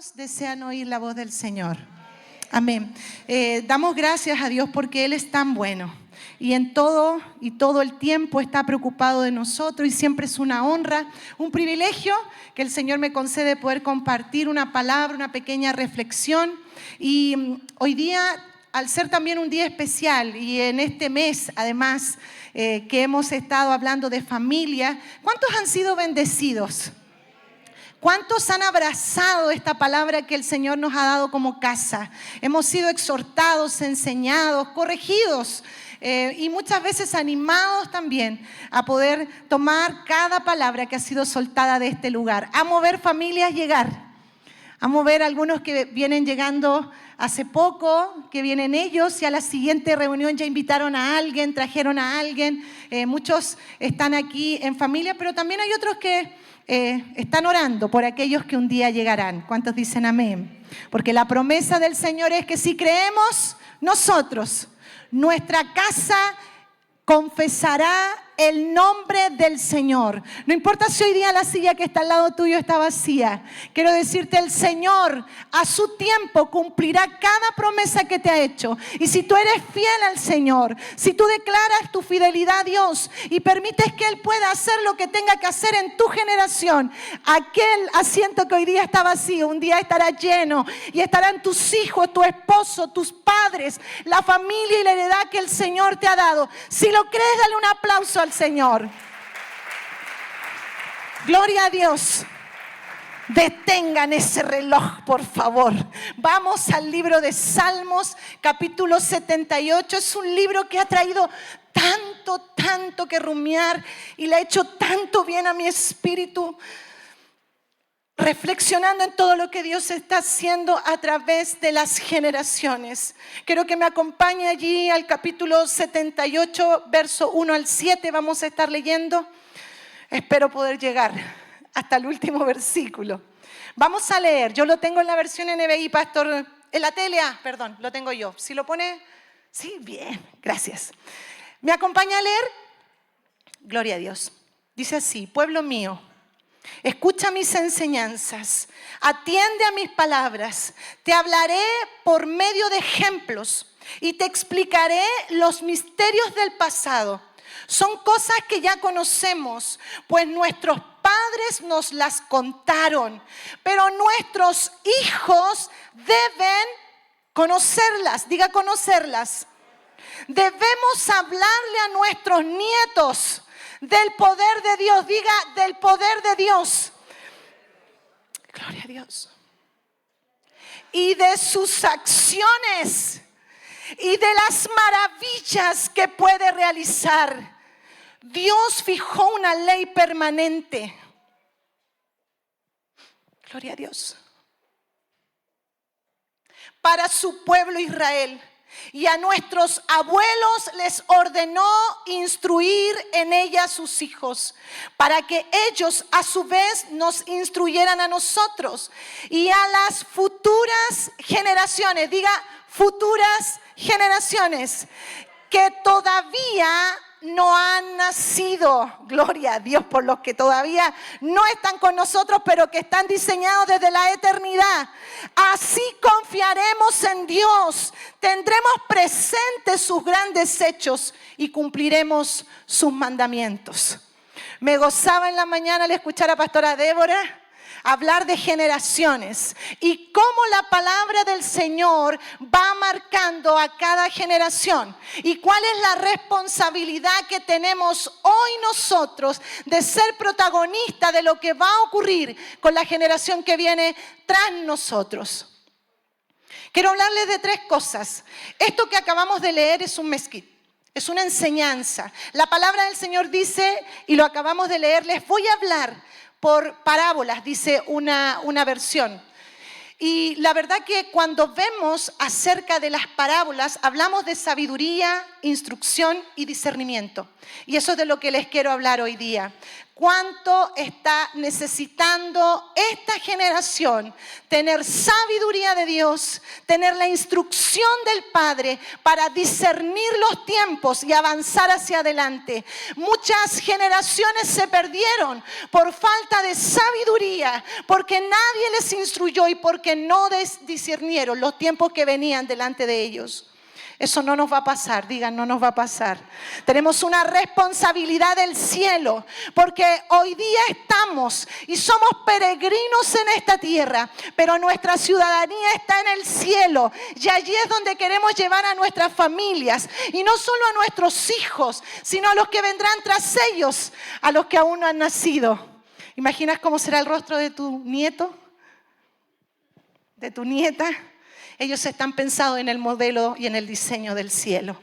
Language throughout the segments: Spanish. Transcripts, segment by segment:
¿Cuántos desean oír la voz del Señor? Amén. Damos gracias a Dios porque Él es tan bueno y en todo el tiempo está preocupado de nosotros y siempre es una honra, un privilegio que el Señor me concede poder compartir una palabra, una pequeña reflexión. Y hoy día, al ser también un día especial y en este mes además que hemos estado hablando de familia, ¿cuántos han sido bendecidos? ¿Cuántos han abrazado esta palabra que el Señor nos ha dado como casa? Hemos sido exhortados, enseñados, corregidos y muchas veces animados también a poder tomar cada palabra que ha sido soltada de este lugar. Amo ver familias llegar. Amo ver algunos que vienen llegando hace poco, que vienen ellos y a la siguiente reunión ya invitaron a alguien, trajeron a alguien. Muchos están aquí en familia, pero también hay otros que están orando por aquellos que un día llegarán. ¿Cuántos dicen amén? Porque la promesa del Señor es que si creemos nosotros, nuestra casa confesará el nombre del Señor. No importa si hoy día la silla que está al lado tuyo está vacía. Quiero decirte, el Señor a su tiempo cumplirá cada promesa que te ha hecho. Y si tú eres fiel al Señor, si tú declaras tu fidelidad a Dios y permites que Él pueda hacer lo que tenga que hacer en tu generación, aquel asiento que hoy día está vacío, un día estará lleno y estarán tus hijos, tu esposo, tus padres, la familia y la heredad que el Señor te ha dado. Si lo crees, dale un aplauso al Señor. Gloria a Dios. Detengan ese reloj, por favor. Vamos al libro de Salmos, capítulo 78. Es un libro que ha traído tanto que rumiar y le ha hecho tanto bien a mi espíritu, reflexionando en todo lo que Dios está haciendo a través de las generaciones. Quiero que me acompañe allí al capítulo 78, verso 1 al 7. Vamos a estar leyendo. Espero poder llegar hasta el último versículo. Vamos a leer. Yo lo tengo en la versión NBI, pastor. En la tele, perdón, lo tengo yo. Si lo pone, sí, bien, gracias. ¿Me acompaña a leer? Gloria a Dios. Dice así: pueblo mío, escucha mis enseñanzas, atiende a mis palabras, te hablaré por medio de ejemplos y te explicaré los misterios del pasado. Son cosas que ya conocemos, pues nuestros padres nos las contaron, pero nuestros hijos deben conocerlas. Diga conocerlas. Debemos hablarle a nuestros nietos del poder de Dios. Diga del poder de Dios. Gloria a Dios. Y de sus acciones y de las maravillas que puede realizar. Dios fijó una ley permanente. Gloria a Dios. Para su pueblo Israel. Y a nuestros abuelos les ordenó instruir en ella a sus hijos, para que ellos a su vez nos instruyeran a nosotros y a las futuras generaciones. Diga futuras generaciones que todavía no han nacido. Gloria a Dios por los que todavía no están con nosotros, pero que están diseñados desde la eternidad. Así confiaremos en Dios, tendremos presentes sus grandes hechos y cumpliremos sus mandamientos. Me gozaba en la mañana al escuchar a pastora Débora hablar de generaciones y cómo la palabra del Señor va marcando a cada generación y cuál es la responsabilidad que tenemos hoy nosotros de ser protagonistas de lo que va a ocurrir con la generación que viene tras nosotros. Quiero hablarles de 3 cosas. Esto que acabamos de leer es un mezquit. Es una enseñanza. La palabra del Señor dice, y lo acabamos de leer, les voy a hablar por parábolas, dice una versión. Y la verdad que cuando vemos acerca de las parábolas, hablamos de sabiduría, instrucción y discernimiento. Y eso es de lo que les quiero hablar hoy día. ¿Cuánto está necesitando esta generación tener sabiduría de Dios, tener la instrucción del Padre para discernir los tiempos y avanzar hacia adelante? Muchas generaciones se perdieron por falta de sabiduría, porque nadie les instruyó y porque no discernieron los tiempos que venían delante de ellos. Eso no nos va a pasar, digan, no nos va a pasar. Tenemos una responsabilidad del cielo, porque hoy día estamos y somos peregrinos en esta tierra, pero nuestra ciudadanía está en el cielo, y allí es donde queremos llevar a nuestras familias, y no solo a nuestros hijos, sino a los que vendrán tras ellos, a los que aún no han nacido. ¿Imaginas cómo será el rostro de tu nieto? ¿De tu nieta? Ellos están pensados en el modelo y en el diseño del cielo.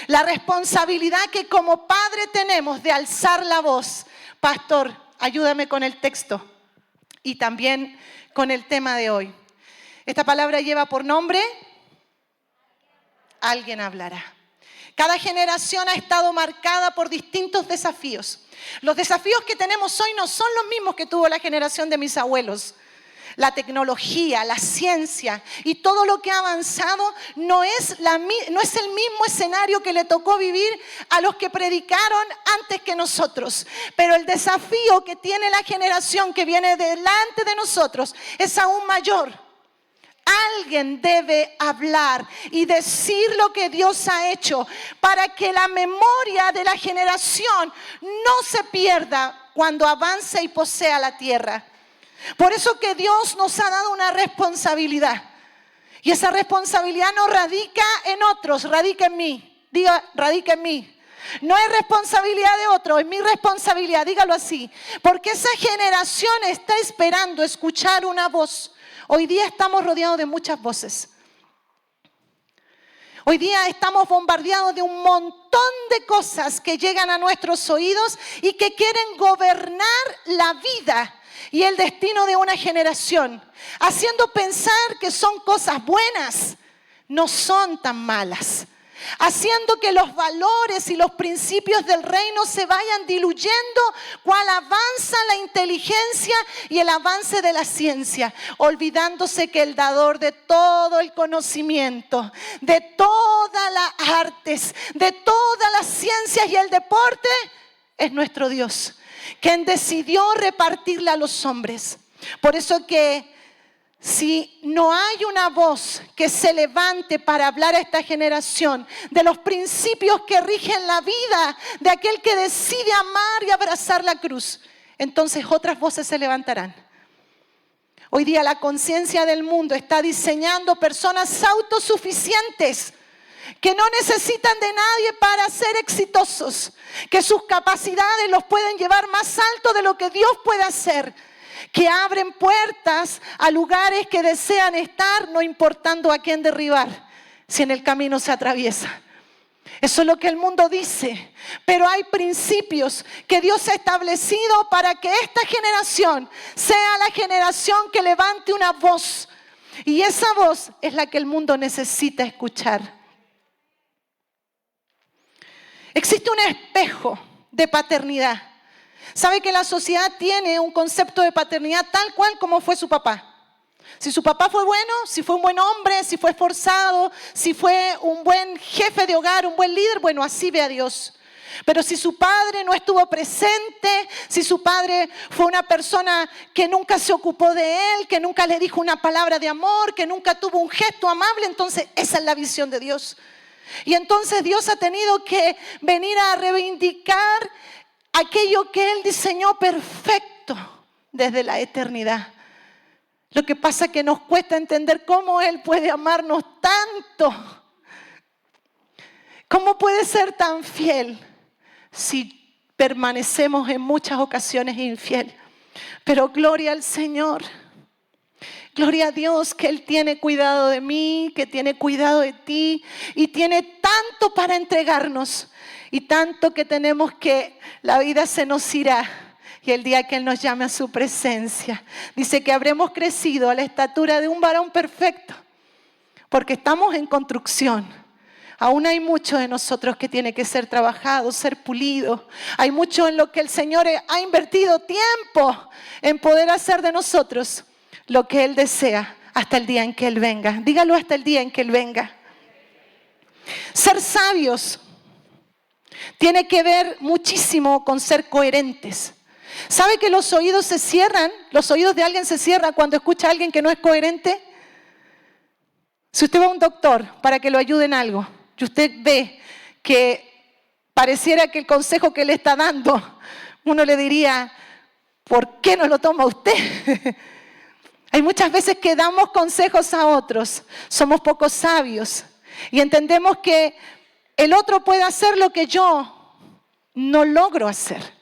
La responsabilidad que como padre tenemos de alzar la voz. Pastor, ayúdame con el texto y también con el tema de hoy. Esta palabra lleva por nombre: alguien hablará. Cada generación ha estado marcada por distintos desafíos. Los desafíos que tenemos hoy no son los mismos que tuvo la generación de mis abuelos. La tecnología, la ciencia y todo lo que ha avanzado no es el mismo escenario que le tocó vivir a los que predicaron antes que nosotros. Pero el desafío que tiene la generación que viene delante de nosotros es aún mayor. Alguien debe hablar y decir lo que Dios ha hecho para que la memoria de la generación no se pierda cuando avance y posea la tierra. Por eso que Dios nos ha dado una responsabilidad. Y esa responsabilidad no radica en otros, radica en mí. Diga, radica en mí. No es responsabilidad de otro, es mi responsabilidad, dígalo así. Porque esa generación está esperando escuchar una voz. Hoy día estamos rodeados de muchas voces. Hoy día estamos bombardeados de un montón de cosas que llegan a nuestros oídos y que quieren gobernar la vida y el destino de una generación, haciendo pensar que son cosas buenas, no son tan malas, haciendo que los valores y los principios del reino se vayan diluyendo cual avanza la inteligencia y el avance de la ciencia, olvidándose que el dador de todo el conocimiento, de todas las artes, de todas las ciencias y el deporte es nuestro Dios, quien decidió repartirla a los hombres. Por eso que si no hay una voz que se levante para hablar a esta generación de los principios que rigen la vida de aquel que decide amar y abrazar la cruz, entonces otras voces se levantarán. Hoy día la conciencia del mundo está diseñando personas autosuficientes que no necesitan de nadie para ser exitosos, que sus capacidades los pueden llevar más alto de lo que Dios puede hacer, que abren puertas a lugares que desean estar, no importando a quién derribar, si en el camino se atraviesa. Eso es lo que el mundo dice, pero hay principios que Dios ha establecido para que esta generación sea la generación que levante una voz, y esa voz es la que el mundo necesita escuchar. Existe un espejo de paternidad. ¿Sabe que la sociedad tiene un concepto de paternidad tal cual como fue su papá? Si su papá fue bueno, si fue un buen hombre, si fue esforzado, si fue un buen jefe de hogar, un buen líder, bueno, así ve a Dios. Pero si su padre no estuvo presente, si su padre fue una persona que nunca se ocupó de él, que nunca le dijo una palabra de amor, que nunca tuvo un gesto amable, entonces esa es la visión de Dios. Y entonces Dios ha tenido que venir a reivindicar aquello que Él diseñó perfecto desde la eternidad. Lo que pasa es que nos cuesta entender cómo Él puede amarnos tanto. ¿Cómo puede ser tan fiel si permanecemos en muchas ocasiones infiel? Pero gloria al Señor. Gloria a Dios que Él tiene cuidado de mí, que tiene cuidado de ti y tiene tanto para entregarnos y tanto que tenemos que la vida se nos irá y el día que Él nos llame a su presencia. Dice que habremos crecido a la estatura de un varón perfecto porque estamos en construcción. Aún hay mucho de nosotros que tiene que ser trabajado, ser pulido. Hay mucho en lo que el Señor ha invertido tiempo en poder hacer de nosotros lo que Él desea hasta el día en que Él venga. Dígalo, hasta el día en que Él venga. Ser sabios tiene que ver muchísimo con ser coherentes. ¿Sabe que los oídos se cierran? Los oídos de alguien se cierran cuando escucha a alguien que no es coherente. Si usted va a un doctor para que lo ayude en algo y usted ve que pareciera que el consejo que le está dando, uno le diría, ¿por qué no lo toma usted? Hay muchas veces que damos consejos a otros, somos poco sabios y entendemos que el otro puede hacer lo que yo no logro hacer.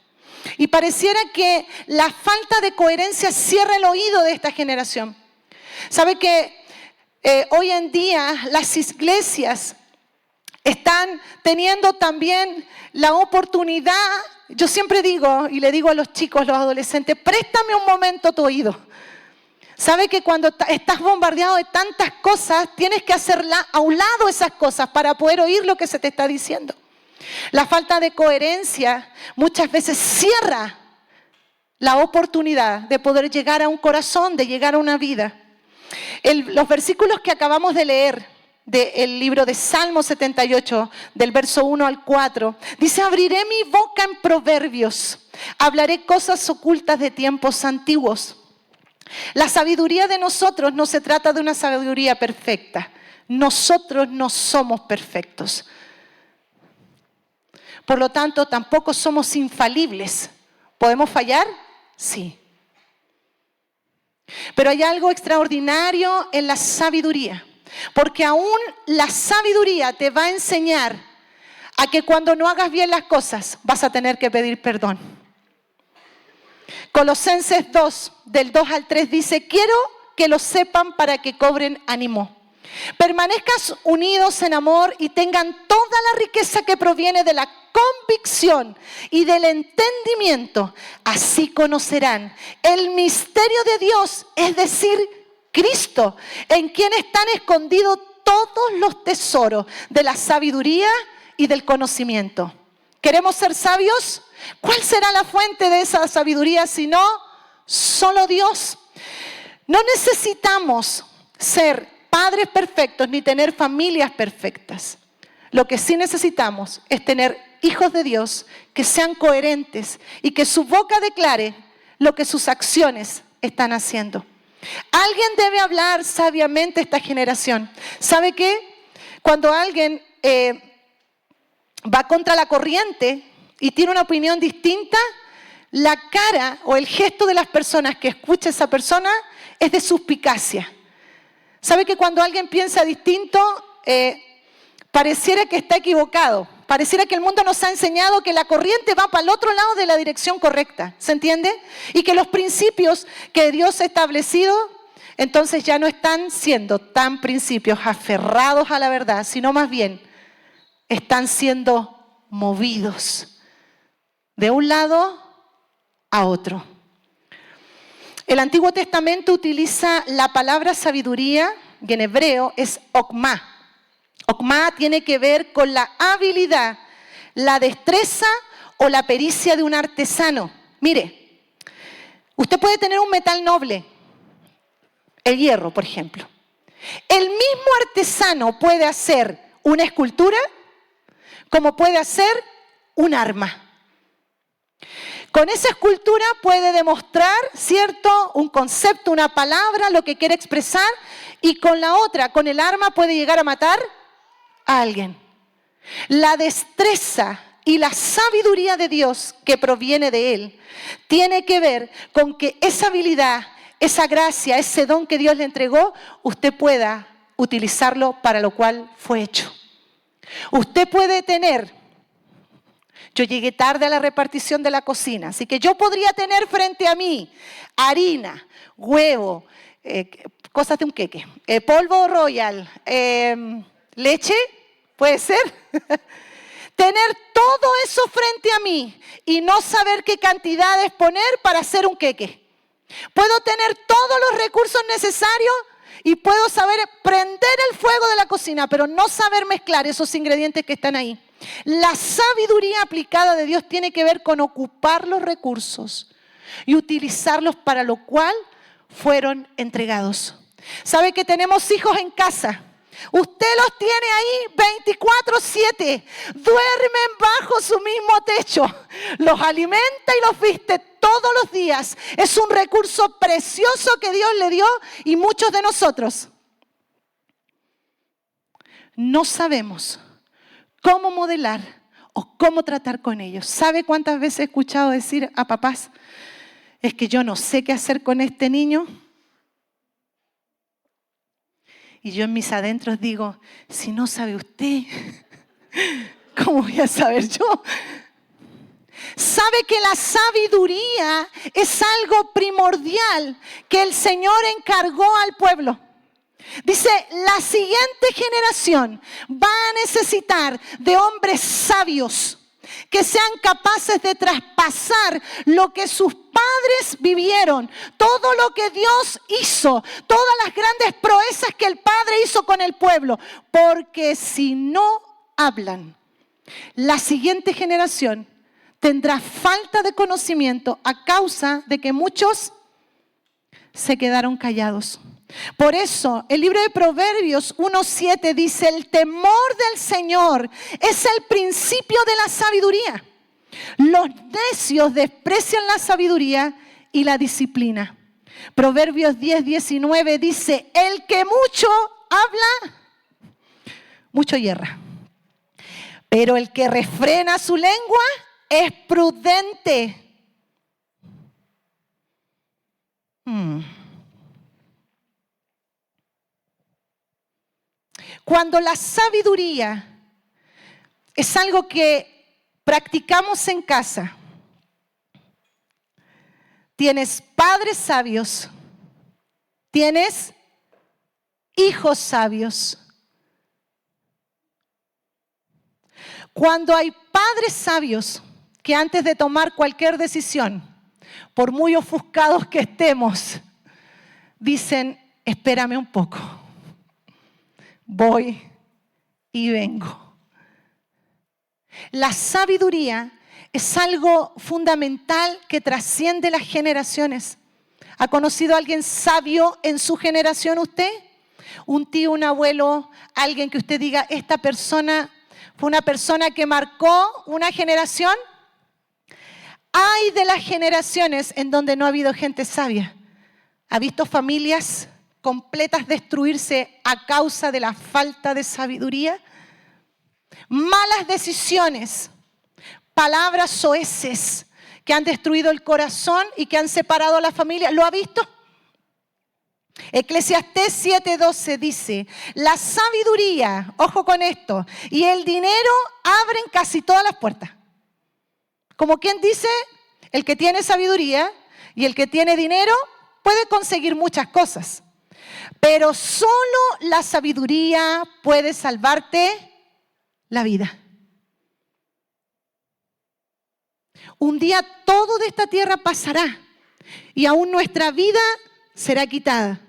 Y pareciera que la falta de coherencia cierra el oído de esta generación. ¿Sabe que hoy en día las iglesias están teniendo también la oportunidad? Yo siempre digo, y le digo a los chicos, los adolescentes, préstame un momento tu oído. ¿Sabe que cuando estás bombardeado de tantas cosas, tienes que hacer a un lado esas cosas para poder oír lo que se te está diciendo? La falta de coherencia muchas veces cierra la oportunidad de poder llegar a un corazón, de llegar a una vida. Los versículos que acabamos de leer del libro de Salmo 78, del verso 1 al 4, dice: abriré mi boca en proverbios, hablaré cosas ocultas de tiempos antiguos. La sabiduría de nosotros no se trata de una sabiduría perfecta. Nosotros no somos perfectos. Por lo tanto, tampoco somos infalibles. ¿Podemos fallar? Sí. Pero hay algo extraordinario en la sabiduría. Porque aún la sabiduría te va a enseñar a que cuando no hagas bien las cosas, vas a tener que pedir perdón. Colosenses 2, del 2 al 3 dice: quiero que lo sepan para que cobren ánimo. Permanezcan unidos en amor y tengan toda la riqueza que proviene de la convicción y del entendimiento. Así conocerán el misterio de Dios, es decir, Cristo, en quien están escondidos todos los tesoros de la sabiduría y del conocimiento. ¿Queremos ser sabios? ¿Cuál será la fuente de esa sabiduría si no solo Dios? No necesitamos ser padres perfectos ni tener familias perfectas. Lo que sí necesitamos es tener hijos de Dios que sean coherentes y que su boca declare lo que sus acciones están haciendo. Alguien debe hablar sabiamente a esta generación. ¿Sabe qué? Cuando alguien va contra la corriente y tiene una opinión distinta, la cara o el gesto de las personas que escucha esa persona es de suspicacia. ¿Sabe que cuando alguien piensa distinto, pareciera que está equivocado? Pareciera que el mundo nos ha enseñado que la corriente va para el otro lado de la dirección correcta. ¿Se entiende? Y que los principios que Dios ha establecido, entonces ya no están siendo tan principios aferrados a la verdad, sino más bien están siendo movidos de un lado a otro. El Antiguo Testamento utiliza la palabra sabiduría, y en hebreo es okmá. Okmá tiene que ver con la habilidad, la destreza o la pericia de un artesano. Mire, usted puede tener un metal noble, el hierro, por ejemplo. El mismo artesano puede hacer una escultura como puede hacer un arma. Con esa escultura puede demostrar, ¿cierto?, un concepto, una palabra, lo que quiere expresar, y con la otra, con el arma, puede llegar a matar a alguien. La destreza y la sabiduría de Dios que proviene de Él tiene que ver con que esa habilidad, esa gracia, ese don que Dios le entregó, usted pueda utilizarlo para lo cual fue hecho. Usted puede tener... Yo llegué tarde a la repartición de la cocina, así que yo podría tener frente a mí harina, huevo, cosas de un queque, polvo royal, leche, puede ser. Tener todo eso frente a mí y no saber qué cantidades poner para hacer un queque. Puedo tener todos los recursos necesarios, y puedo saber prender el fuego de la cocina, pero no saber mezclar esos ingredientes que están ahí. La sabiduría aplicada de Dios tiene que ver con ocupar los recursos y utilizarlos para lo cual fueron entregados. ¿Sabe que tenemos hijos en casa? Usted los tiene ahí 24/7, duermen bajo su mismo techo, los alimenta y los viste todos los días. Es un recurso precioso que Dios le dio y muchos de nosotros no sabemos cómo modelar o cómo tratar con ellos. ¿Sabe cuántas veces he escuchado decir a papás, es que yo no sé qué hacer con este niño? Y yo en mis adentros digo, si no sabe usted, ¿cómo voy a saber yo? Sabe que la sabiduría es algo primordial que el Señor encargó al pueblo. Dice, la siguiente generación va a necesitar de hombres sabios que sean capaces de traspasar lo que sus padres vivieron, todo lo que Dios hizo, todas las grandes proezas que el Padre hizo con el pueblo. Porque si no hablan, la siguiente generación tendrá falta de conocimiento a causa de que muchos se quedaron callados. Por eso, el libro de Proverbios 1:7 dice, el temor del Señor es el principio de la sabiduría. Los necios desprecian la sabiduría y la disciplina. Proverbios 10:19 dice, el que mucho habla, mucho hierra. Pero el que refrena su lengua es prudente. Cuando la sabiduría es algo que practicamos en casa, tienes padres sabios, tienes hijos sabios. Cuando hay padres sabios que antes de tomar cualquier decisión, por muy ofuscados que estemos, dicen, espérame un poco. Voy y vengo. La sabiduría es algo fundamental que trasciende las generaciones. ¿Ha conocido a alguien sabio en su generación usted? Un tío, un abuelo, alguien que usted diga, esta persona fue una persona que marcó una generación. Hay de las generaciones en donde no ha habido gente sabia. ¿Ha visto familias completas destruirse a causa de la falta de sabiduría? Malas decisiones, palabras soeces que han destruido el corazón y que han separado a la familia. ¿Lo ha visto? Eclesiastés 7:12 dice, la sabiduría, ojo con esto, y el dinero abren casi todas las puertas. Como quien dice, el que tiene sabiduría y el que tiene dinero puede conseguir muchas cosas. Pero solo la sabiduría puede salvarte la vida. Un día todo de esta tierra pasará y aún nuestra vida será quitada.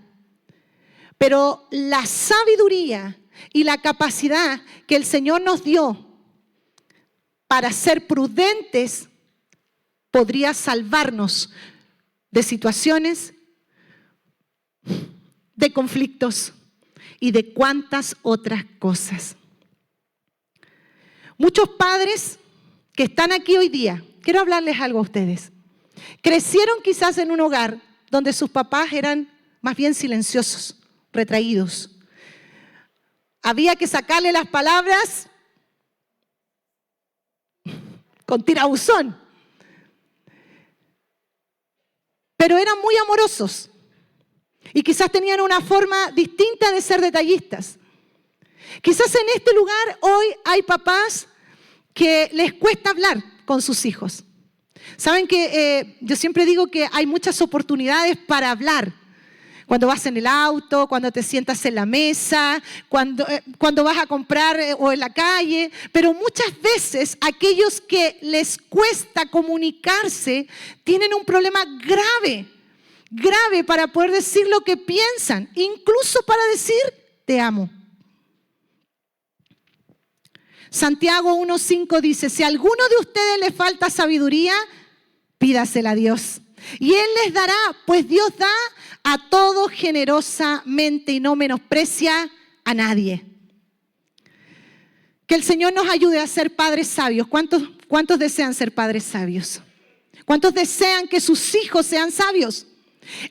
Pero la sabiduría y la capacidad que el Señor nos dio para ser prudentes podría salvarnos de situaciones, de conflictos y de cuantas otras cosas. Muchos padres que están aquí hoy día, quiero hablarles algo a ustedes, crecieron quizás en un hogar donde sus papás eran más bien silenciosos, retraídos. Había que sacarle las palabras con tirabuzón, pero eran muy amorosos. Y quizás tenían una forma distinta de ser detallistas. Quizás en este lugar hoy hay papás que les cuesta hablar con sus hijos. Saben que yo siempre digo que hay muchas oportunidades para hablar. Cuando vas en el auto, cuando te sientas en la mesa, cuando vas a comprar o en la calle. Pero muchas veces aquellos que les cuesta comunicarse tienen un problema grave grave para poder decir lo que piensan, incluso para decir te amo. Santiago 1:5 dice, si a alguno de ustedes le falta sabiduría, pídasela a Dios. Y Él les dará, pues Dios da a todos generosamente y no menosprecia a nadie. Que el Señor nos ayude a ser padres sabios. ¿Cuántos desean ser padres sabios? ¿Cuántos desean que sus hijos sean sabios?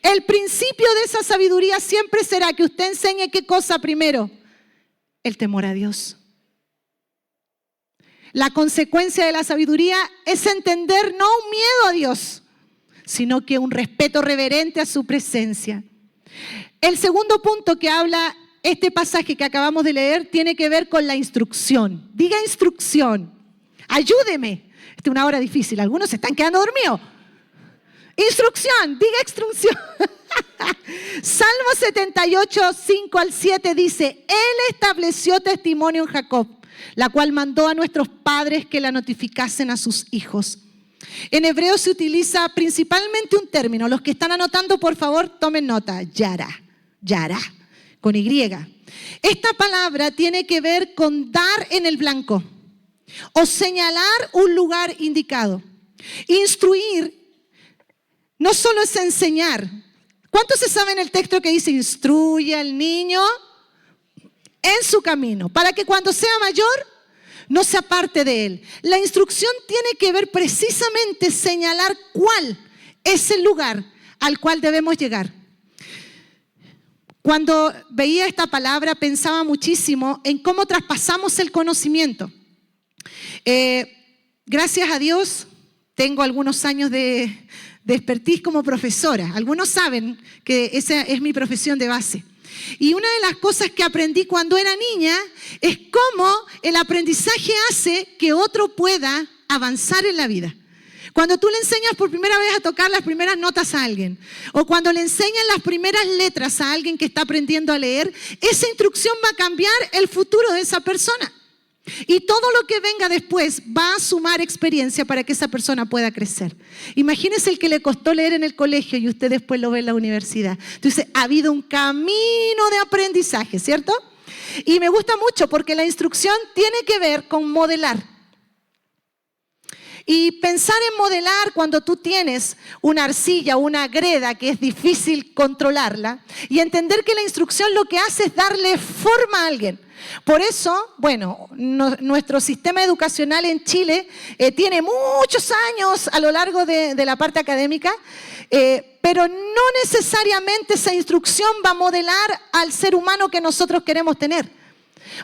El principio de esa sabiduría siempre será que usted enseñe ¿qué cosa primero? El temor a Dios. La consecuencia de la sabiduría es entender no un miedo a Dios, sino que un respeto reverente a su presencia. El segundo punto que habla este pasaje que acabamos de leer tiene que ver con la instrucción. Diga instrucción. Ayúdeme. Esta es una hora difícil. Algunos se están quedando dormidos. Instrucción. Diga instrucción. Salmo 78, 5 al 7 dice, Él estableció testimonio en Jacob, la cual mandó a nuestros padres que la notificasen a sus hijos. En hebreo se utiliza principalmente un término. Los que están anotando, por favor, tomen nota. Yara, con Y. Esta palabra tiene que ver con dar en el blanco o señalar un lugar indicado. Instruir no solo es enseñar. ¿Cuántos se saben el texto que dice instruye al niño en su camino para que cuando sea mayor no se aparte de él? La instrucción tiene que ver precisamente señalar cuál es el lugar al cual debemos llegar. Cuando veía esta palabra pensaba muchísimo en cómo traspasamos el conocimiento. Gracias a Dios tengo algunos años de expertise como profesora. Algunos saben que esa es mi profesión de base. Y una de las cosas que aprendí cuando era niña es cómo el aprendizaje hace que otro pueda avanzar en la vida. Cuando tú le enseñas por primera vez a tocar las primeras notas a alguien, o cuando le enseñas las primeras letras a alguien que está aprendiendo a leer, esa instrucción va a cambiar el futuro de esa persona. Y todo lo que venga después va a sumar experiencia para que esa persona pueda crecer. Imagínese el que le costó leer en el colegio y usted después lo ve en la universidad. Entonces, ha habido un camino de aprendizaje, ¿cierto? Y me gusta mucho porque la instrucción tiene que ver con modelar. Y pensar en modelar cuando tú tienes una arcilla o una greda que es difícil controlarla y entender que la instrucción lo que hace es darle forma a alguien. Por eso, bueno, nuestro sistema educacional en Chile tiene muchos años a lo largo de la parte académica, pero no necesariamente esa instrucción va a modelar al ser humano que nosotros queremos tener.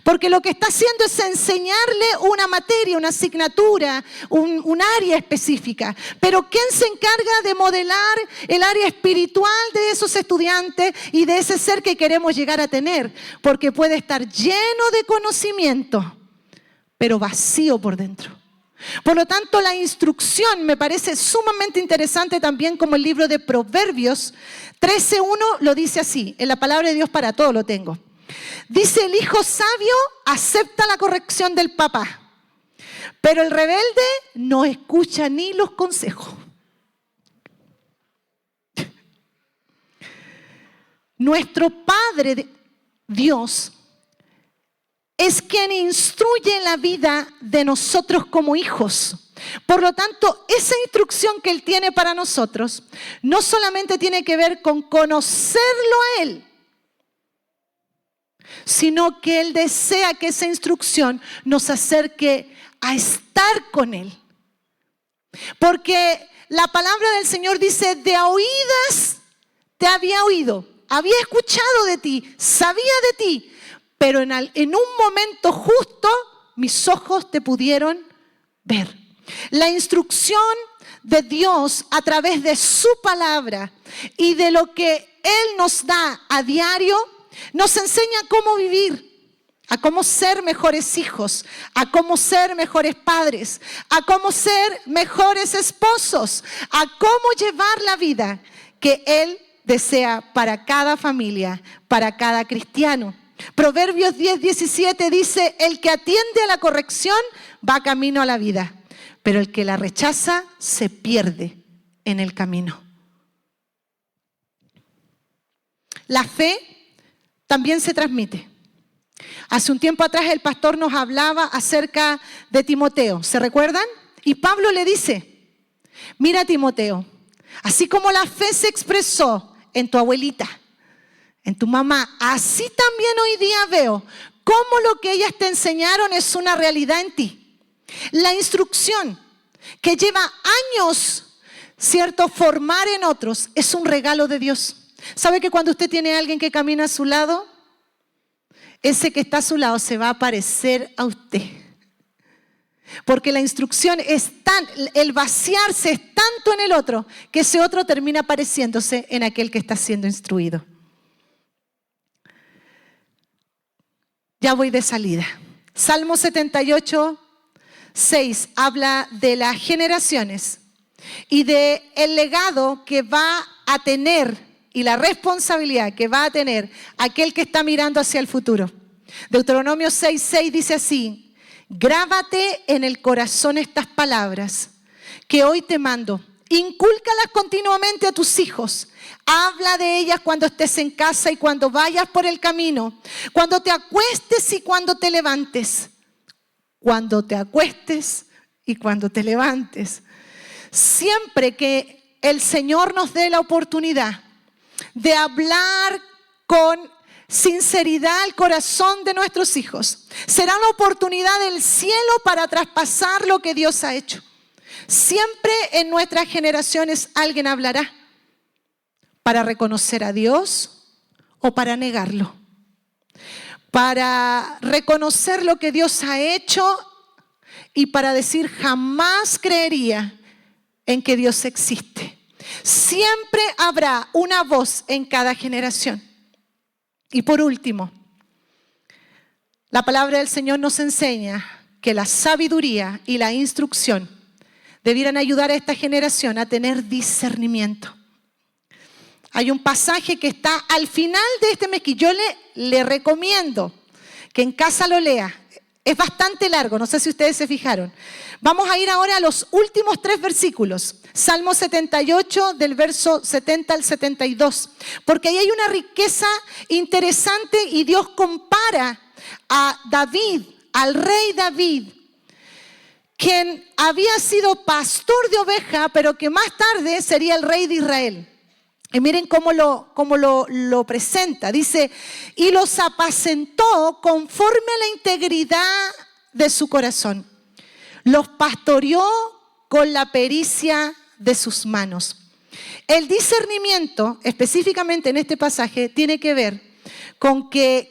Porque lo que está haciendo es enseñarle una materia, una asignatura, un área específica. Pero ¿quién se encarga de modelar el área espiritual de esos estudiantes y de ese ser que queremos llegar a tener? Porque puede estar lleno de conocimiento, pero vacío por dentro. Por lo tanto, la instrucción me parece sumamente interesante también, como el libro de Proverbios 13:1 lo dice así. En la palabra de Dios para todo lo tengo. Dice, el hijo sabio acepta la corrección del papá, pero el rebelde no escucha ni los consejos. Nuestro Padre Dios es quien instruye la vida de nosotros como hijos. Por lo tanto, esa instrucción que Él tiene para nosotros no solamente tiene que ver con conocerlo a Él, sino que Él desea que esa instrucción nos acerque a estar con Él. Porque la palabra del Señor dice, de oídas te había oído, había escuchado de ti, sabía de ti, pero en un momento justo mis ojos te pudieron ver. La instrucción de Dios a través de su palabra y de lo que Él nos da a diario, nos enseña cómo vivir, a cómo ser mejores hijos, a cómo ser mejores padres, a cómo ser mejores esposos, a cómo llevar la vida que Él desea para cada familia, para cada cristiano. Proverbios 10:17 dice, el que atiende a la corrección va camino a la vida, pero el que la rechaza se pierde en el camino. La fe también se transmite. Hace un tiempo atrás el pastor nos hablaba acerca de Timoteo, ¿se recuerdan? Y Pablo le dice, mira Timoteo, así como la fe se expresó en tu abuelita, en tu mamá, así también hoy día veo cómo lo que ellas te enseñaron es una realidad en ti. La instrucción que lleva años, ¿cierto?, formar en otros, es un regalo de Dios. ¿Sabe que cuando usted tiene a alguien que camina a su lado, ese que está a su lado se va a parecer a usted? Porque la instrucción el vaciarse es tanto en el otro, que ese otro termina pareciéndose en aquel que está siendo instruido. Ya voy de salida. Salmo 78, 6 habla de las generaciones y de el legado que va a tener y la responsabilidad que va a tener aquel que está mirando hacia el futuro. Deuteronomio 6:6 dice así: grábate en el corazón estas palabras que hoy te mando. Incúlcalas continuamente a tus hijos. Habla de ellas cuando estés en casa y cuando vayas por el camino, cuando te acuestes y cuando te levantes. Cuando te acuestes y cuando te levantes. Siempre que el Señor nos dé la oportunidad de hablar con sinceridad al corazón de nuestros hijos, será una oportunidad del cielo para traspasar lo que Dios ha hecho. Siempre en nuestras generaciones alguien hablará para reconocer a Dios o para negarlo, para reconocer lo que Dios ha hecho y para decir jamás creería en que Dios existe. Siempre habrá una voz en cada generación. Y por último, la palabra del Señor nos enseña que la sabiduría y la instrucción debieran ayudar a esta generación a tener discernimiento. Hay un pasaje que está al final de este mes que yo le recomiendo que en casa lo lea. Es bastante largo, no sé si ustedes se fijaron. Vamos a ir ahora a los últimos 3 versículos. Salmo 78, del verso 70 al 72. Porque ahí hay una riqueza interesante y Dios compara a David, al rey David, quien había sido pastor de oveja, pero que más tarde sería el rey de Israel. Y miren cómo lo presenta. Dice, y los apacentó conforme a la integridad de su corazón. Los pastoreó con la pericia de sus manos. El discernimiento, específicamente en este pasaje, tiene que ver con que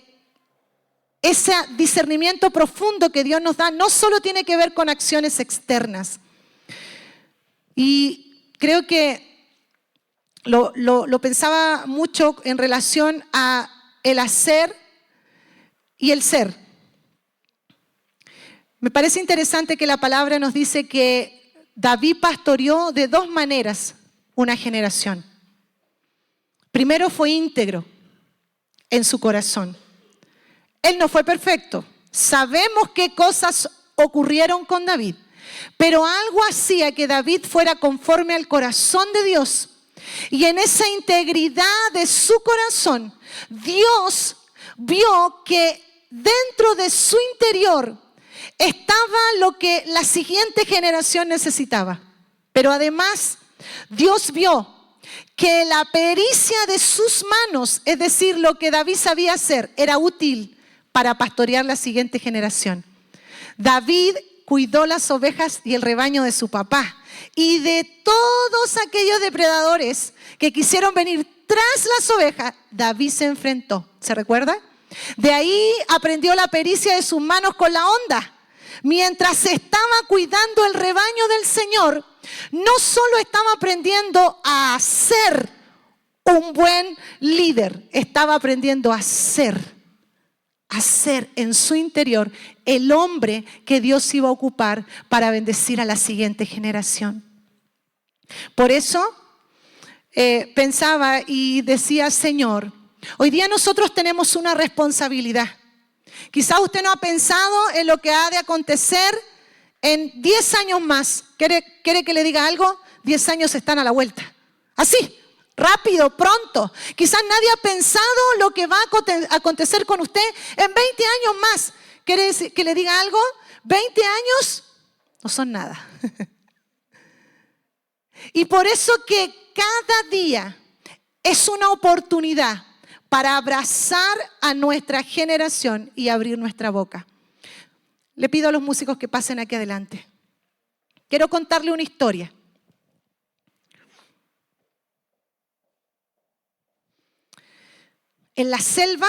ese discernimiento profundo que Dios nos da no solo tiene que ver con acciones externas. Y creo que lo pensaba mucho en relación a el hacer y el ser. Me parece interesante que la palabra nos dice que David pastoreó de 2 maneras una generación. Primero fue íntegro en su corazón. Él no fue perfecto. Sabemos qué cosas ocurrieron con David, pero algo hacía que David fuera conforme al corazón de Dios. Y en esa integridad de su corazón, Dios vio que dentro de su interior estaba lo que la siguiente generación necesitaba. Pero además, Dios vio que la pericia de sus manos, es decir, lo que David sabía hacer, era útil para pastorear la siguiente generación. David cuidó las ovejas y el rebaño de su papá. Y de todos aquellos depredadores que quisieron venir tras las ovejas, David se enfrentó. ¿Se recuerda? De ahí aprendió la pericia de sus manos con la honda. Mientras estaba cuidando el rebaño del Señor, no solo estaba aprendiendo a ser un buen líder, estaba aprendiendo a ser en su interior el hombre que Dios iba a ocupar para bendecir a la siguiente generación. Por eso pensaba y decía, Señor, hoy día nosotros tenemos una responsabilidad. Quizás usted no ha pensado en lo que ha de acontecer en 10 años más. ¿Quiere que le diga algo? 10 años están a la vuelta. Así, rápido, pronto. Quizás nadie ha pensado lo que va a acontecer con usted en 20 años más. ¿Quiere decir que le diga algo? 20 años no son nada. Y por eso que cada día es una oportunidad para abrazar a nuestra generación y abrir nuestra boca. Le pido a los músicos que pasen aquí adelante. Quiero contarle una historia. En la selva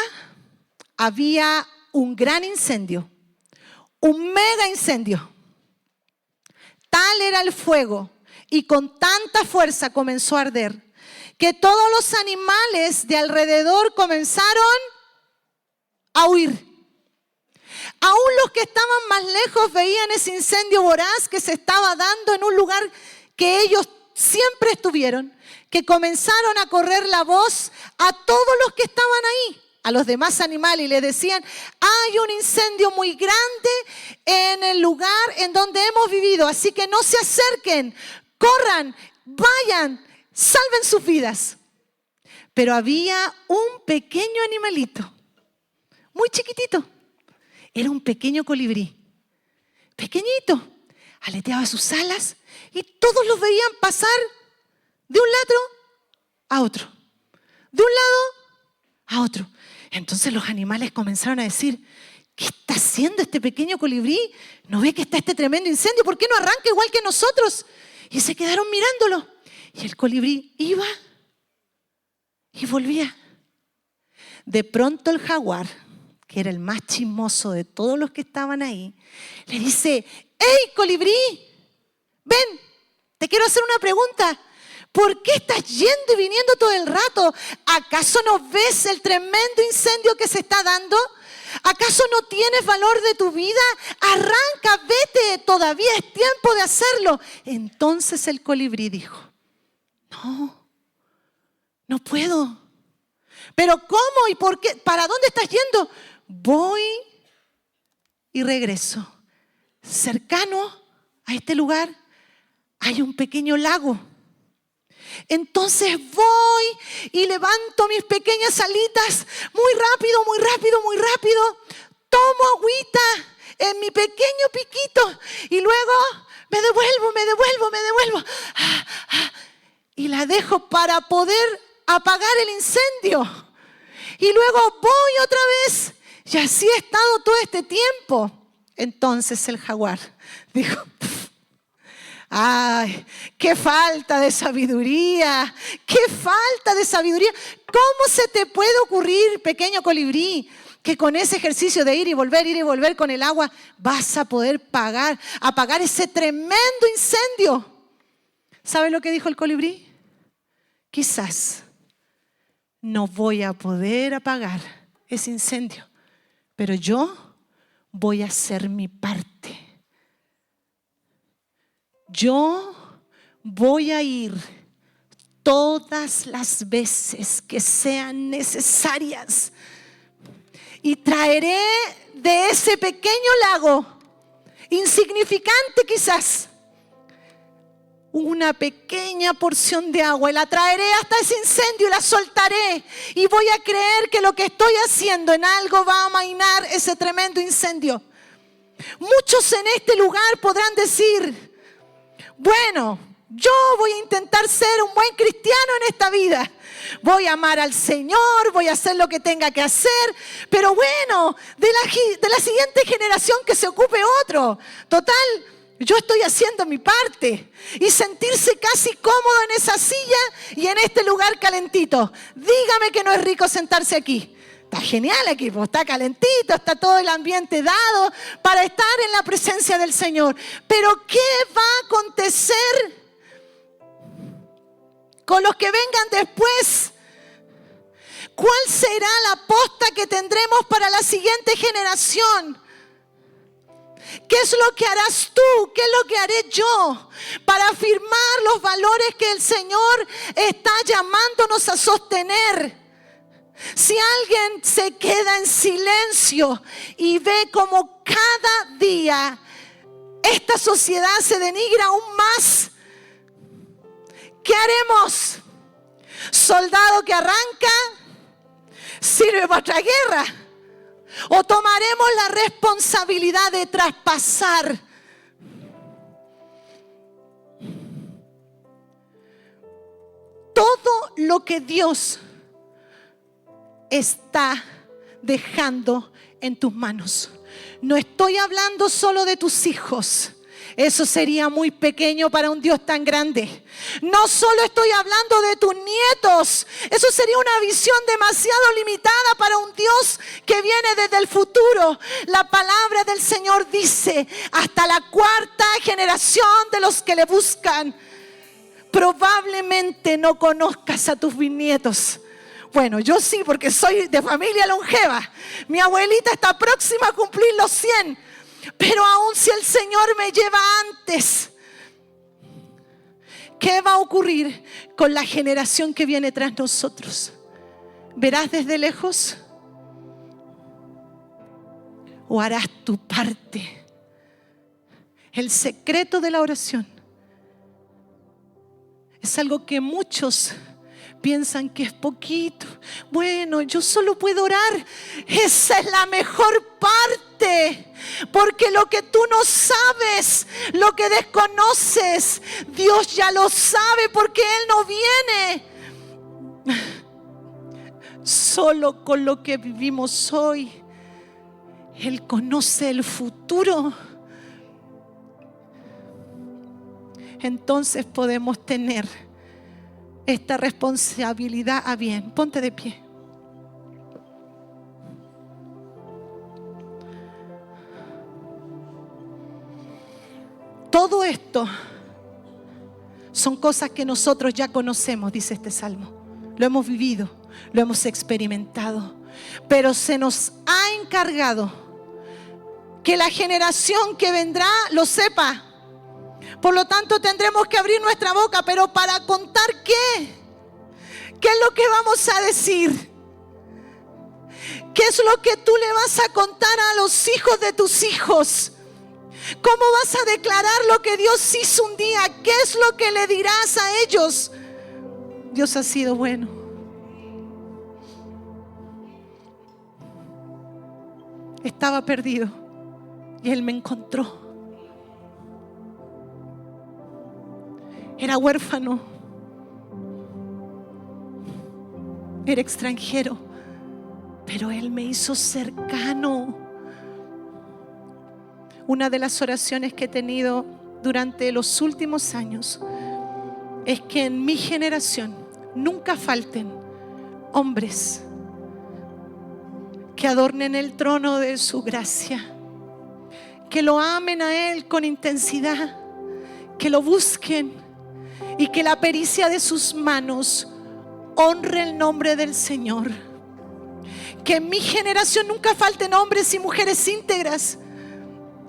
había un gran incendio, un mega incendio. Tal era el fuego y con tanta fuerza comenzó a arder que todos los animales de alrededor comenzaron a huir. Aún los que estaban más lejos veían ese incendio voraz que se estaba dando en un lugar que ellos siempre estuvieron, que comenzaron a correr la voz a todos los que estaban ahí, a los demás animales, y les decían: hay un incendio muy grande en el lugar en donde hemos vivido, así que no se acerquen, corran, vayan, salven sus vidas. Pero había un pequeño animalito, muy chiquitito. Era un pequeño colibrí, pequeñito, aleteaba sus alas y todos los veían pasar de un lado a otro, de un lado a otro. Entonces los animales comenzaron a decir: ¿qué está haciendo este pequeño colibrí? ¿No ve que está este tremendo incendio? ¿Por qué no arranca igual que nosotros? Y se quedaron mirándolo. Y el colibrí iba y volvía. De pronto el jaguar, que era el más chismoso de todos los que estaban ahí, le dice: ¡Hey, colibrí! Ven, te quiero hacer una pregunta. ¿Por qué estás yendo y viniendo todo el rato? ¿Acaso no ves el tremendo incendio que se está dando? ¿Acaso no tienes valor de tu vida? Arranca, vete, todavía es tiempo de hacerlo. Entonces el colibrí dijo: no puedo. ¿Pero cómo y por qué? ¿Para dónde estás yendo? Voy y regreso. Cercano a este lugar hay un pequeño lago. Entonces voy y levanto mis pequeñas alitas muy rápido, muy rápido, muy rápido. Tomo agüita en mi pequeño piquito y luego me devuelvo. Y la dejo para poder apagar el incendio. Y luego voy otra vez. Y así he estado todo este tiempo. Entonces el jaguar dijo: ¡ay, qué falta de sabiduría! ¡Qué falta de sabiduría! ¿Cómo se te puede ocurrir, pequeño colibrí, que con ese ejercicio de ir y volver con el agua vas a poder apagar ese tremendo incendio? ¿Sabe lo que dijo el colibrí? Quizás no voy a poder apagar ese incendio, pero yo voy a hacer mi parte. Yo voy a ir todas las veces que sean necesarias y traeré de ese pequeño lago, insignificante quizás, una pequeña porción de agua y la traeré hasta ese incendio y la soltaré, y voy a creer que lo que estoy haciendo en algo va a amainar ese tremendo incendio. Muchos en este lugar podrán decir: bueno, yo voy a intentar ser un buen cristiano en esta vida. Voy a amar al Señor, voy a hacer lo que tenga que hacer, pero bueno, de la siguiente generación que se ocupe otro. Total, yo estoy haciendo mi parte. Y sentirse casi cómodo en esa silla y en este lugar calentito. Dígame que no es rico sentarse aquí. Está genial aquí, pues está calentito, está todo el ambiente dado para estar en la presencia del Señor. Pero ¿qué va a acontecer con los que vengan después? ¿Cuál será la posta que tendremos para la siguiente generación? ¿Qué es lo que harás tú? ¿Qué es lo que haré yo para afirmar los valores que el Señor está llamándonos a sostener? Si alguien se queda en silencio y ve como cada día esta sociedad se denigra aún más, ¿qué haremos? Soldado que arranca, sirve para otra guerra. O tomaremos la responsabilidad de traspasar. Todo lo que Dios está dejando en tus manos. No estoy hablando solo de tus hijos. Eso sería muy pequeño para un Dios tan grande. No solo estoy hablando de tus nietos. Eso sería una visión demasiado limitada para un Dios que viene desde el futuro. La palabra del Señor dice, hasta la 4ª generación de los que le buscan. Probablemente no conozcas a tus bisnietos. Bueno, yo sí, porque soy de familia longeva. Mi abuelita está próxima a cumplir los 100. Pero aún si el Señor me lleva antes, ¿qué va a ocurrir con la generación que viene tras nosotros? ¿Verás desde lejos? ¿O harás tu parte? El secreto de la oración es algo que muchos piensan que es poquito. Bueno, yo solo puedo orar. Esa es la mejor parte. Porque lo que tú no sabes, lo que desconoces, Dios ya lo sabe porque Él no viene solo con lo que vivimos hoy. Él conoce el futuro. Entonces podemos tener esta responsabilidad a bien. Ponte de pie. Todo esto son cosas que nosotros ya conocemos, dice este salmo. Lo hemos vivido, lo hemos experimentado. Pero se nos ha encargado que la generación que vendrá lo sepa. Por lo tanto, tendremos que abrir nuestra boca, pero para contar ¿qué? ¿Qué es lo que vamos a decir? ¿Qué es lo que tú le vas a contar a los hijos de tus hijos? ¿Cómo vas a declarar lo que Dios hizo un día? ¿Qué es lo que le dirás a ellos? Dios ha sido bueno. Estaba perdido y Él me encontró. Era huérfano, era extranjero, pero Él me hizo cercano. Una de las oraciones que he tenido durante los últimos años es que en mi generación nunca falten hombres que adornen el trono de su gracia, que lo amen a Él con intensidad, que lo busquen y que la pericia de sus manos honre el nombre del Señor. Que en mi generación nunca falten hombres y mujeres íntegras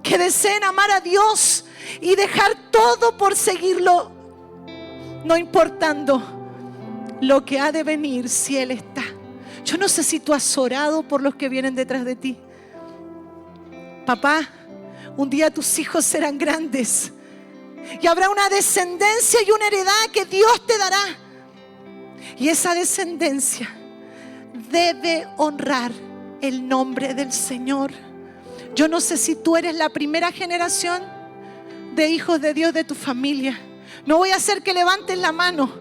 que deseen amar a Dios y dejar todo por seguirlo, no importando lo que ha de venir si Él está. Yo no sé si tú has orado por los que vienen detrás de ti. Papá, un día tus hijos serán grandes y habrá una descendencia y una heredad que Dios te dará. Y esa descendencia debe honrar el nombre del Señor. Yo no sé si tú eres la primera generación de hijos de Dios de tu familia. No voy a hacer que levanten la mano,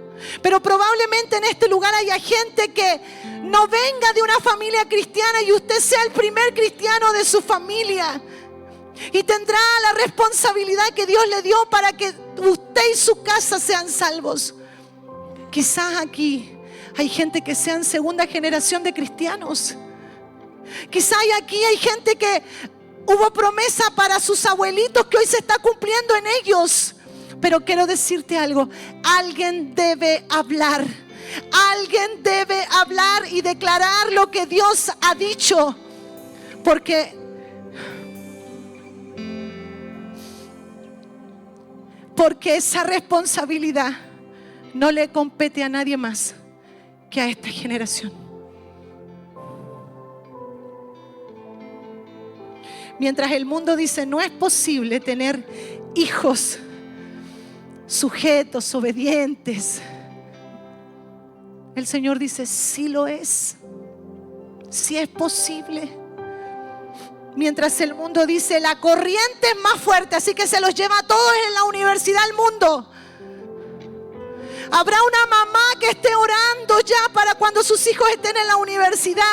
pero probablemente en este lugar haya gente que no venga de una familia cristiana y usted sea el primer cristiano de su familia. Y tendrá la responsabilidad que Dios le dio para que usted y su casa sean salvos. Quizás aquí hay gente que sean segunda generación de cristianos. Quizás aquí hay gente que hubo promesa para sus abuelitos que hoy se está cumpliendo en ellos. Pero quiero decirte algo. Alguien debe hablar. Alguien debe hablar y declarar lo que Dios ha dicho. Porque esa responsabilidad no le compete a nadie más que a esta generación. Mientras el mundo dice no es posible tener hijos sujetos, obedientes, El Señor dice, sí lo es. Sí es posible. Mientras el mundo dice, la corriente es más fuerte, así que se los lleva a todos en la universidad del mundo. Habrá una mamá que esté orando ya para cuando sus hijos estén en la universidad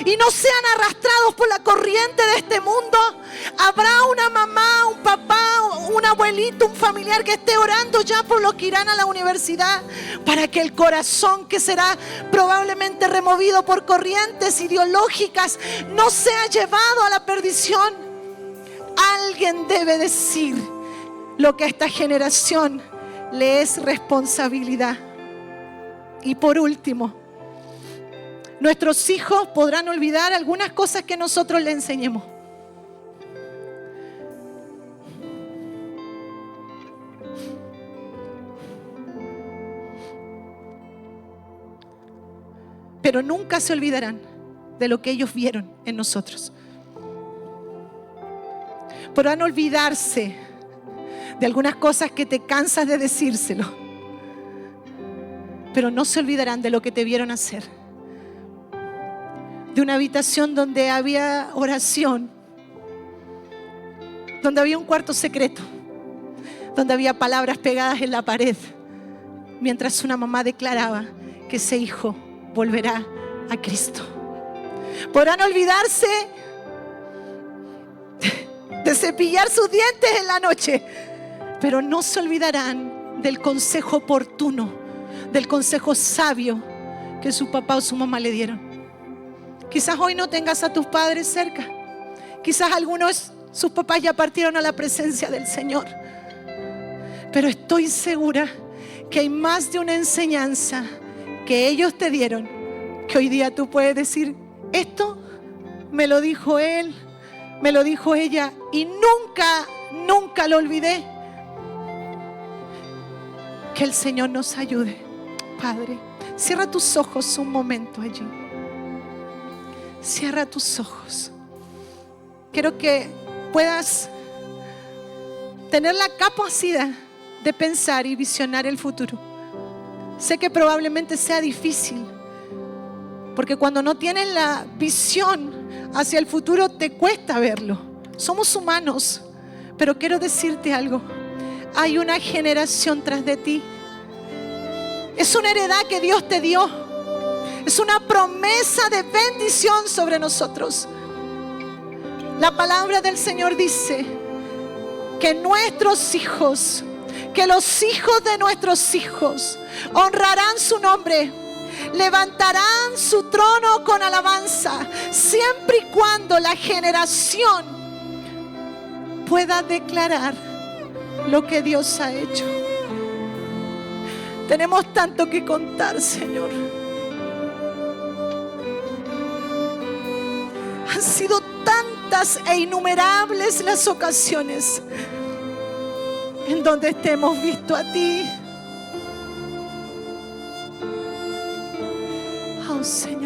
y no sean arrastrados por la corriente de este mundo. Habrá una mamá, un papá, un abuelito, un familiar que esté orando ya por los que irán a la universidad, para que el corazón, que será probablemente removido por corrientes ideológicas, no sea llevado a la perdición. Alguien debe decir lo que a esta generación le es responsabilidad. Y por último, nuestros hijos podrán olvidar algunas cosas que nosotros les enseñemos. Pero nunca se olvidarán de lo que ellos vieron en nosotros. Podrán olvidarse de algunas cosas que te cansas de decírselo, pero no se olvidarán de lo que te vieron hacer. De una habitación donde había oración, donde había un cuarto secreto, donde había palabras pegadas en la pared, mientras una mamá declaraba que ese hijo volverá a Cristo. Podrán olvidarse de cepillar sus dientes en la noche, pero no se olvidarán del consejo oportuno, del consejo sabio que su papá o su mamá le dieron. Quizás hoy no tengas a tus padres cerca. Quizás algunos, sus papás ya partieron a la presencia del Señor. Pero estoy segura que hay más de una enseñanza que ellos te dieron, que hoy día tú puedes decir, esto me lo dijo él, me lo dijo ella, y nunca lo olvidé. Que el Señor nos ayude. Padre, cierra tus ojos un momento allí. Cierra tus ojos. Quiero que puedas tener la capacidad de pensar y visionar el futuro. Sé que probablemente sea difícil, porque cuando no tienes la visión hacia el futuro te cuesta verlo. Somos humanos, pero quiero decirte algo. Hay una generación tras de ti. Es una heredad que Dios te dio. Es una promesa de bendición sobre nosotros. La palabra del Señor dice que nuestros hijos, que los hijos de nuestros hijos honrarán su nombre, levantarán su trono con alabanza, siempre y cuando la generación pueda declarar lo que Dios ha hecho. Tenemos tanto que contar, Señor. Han sido tantas e innumerables las ocasiones en donde te hemos visto a ti. Oh, Señor.